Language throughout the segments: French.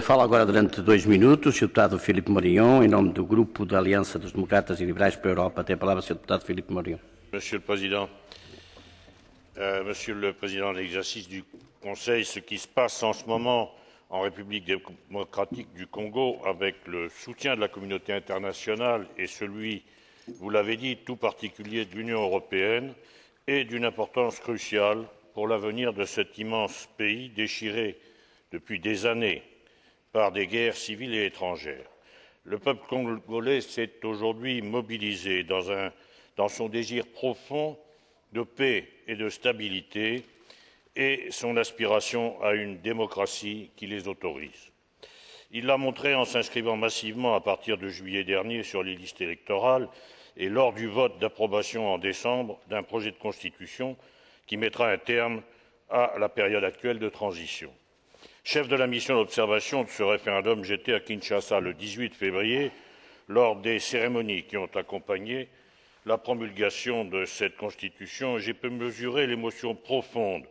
Fala agora durante 2 minutos o deputado Filipe Morillon, em nome do Grupo da Aliança dos Democratas e Liberais para a Europa. Tem a palavra o Sr. deputado Filipe Morillon. Monsieur le Président de l'exercice du Conseil, ce qui se passe en ce moment en République démocratique du Congo avec le soutien de la communauté internationale et celui, vous l'avez dit, tout particulier de l'Union européenne, est d'une importance cruciale pour l'avenir de cet immense pays déchiré depuis des années par des guerres civiles et étrangères. Le peuple congolais s'est aujourd'hui mobilisé dans son désir profond de paix et de stabilité et son aspiration à une démocratie qui les autorise. Il l'a montré en s'inscrivant massivement à partir de juillet dernier sur les listes électorales et lors du vote d'approbation en décembre d'un projet de constitution qui mettra un terme à la période actuelle de transition. Chef de la mission d'observation de ce référendum, j'étais à Kinshasa le 18 février lors des cérémonies qui ont accompagné la promulgation de cette constitution. J'ai pu mesurer l'émotion profonde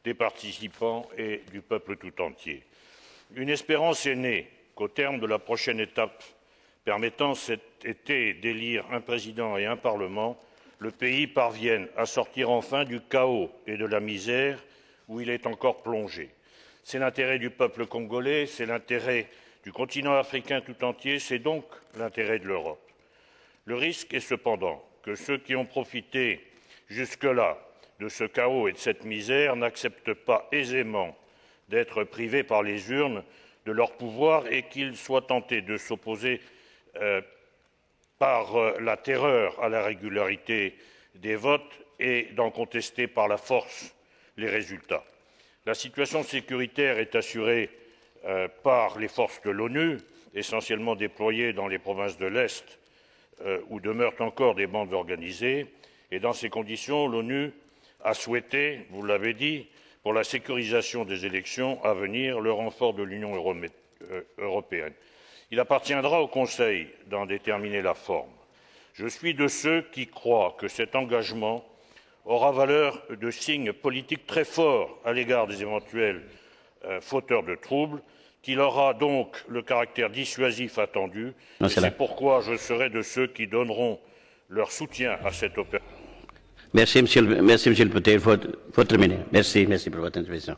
des participants et du peuple tout entier. Une espérance est née qu'au terme de la prochaine étape permettant cet été d'élire un président et un parlement, le pays parvienne à sortir enfin du chaos et de la misère où il est encore plongé. C'est l'intérêt du peuple congolais, c'est l'intérêt du continent africain tout entier, c'est donc l'intérêt de l'Europe. Le risque est cependant que ceux qui ont profité jusque-là de ce chaos et de cette misère n'acceptent pas aisément d'être privés par les urnes de leur pouvoir et qu'ils soient tentés de s'opposer par la terreur à la régularité des votes et d'en contester par la force les résultats. La situation sécuritaire est assurée par les forces de l'ONU, essentiellement déployées dans les provinces de l'Est, où demeurent encore des bandes organisées. Et dans ces conditions, l'ONU a souhaité, vous l'avez dit, pour la sécurisation des élections à venir, le renfort de l'Union européenne. Il appartiendra au Conseil d'en déterminer la forme. Je suis de ceux qui croient que cet engagement aura valeur de signe politique très fort à l'égard des éventuels fauteurs de troubles, qu'il aura donc le caractère dissuasif attendu. C'est pourquoi je serai de ceux qui donneront leur soutien à cette opération. Merci, monsieur le député. Il faut terminer. Merci pour votre intervention.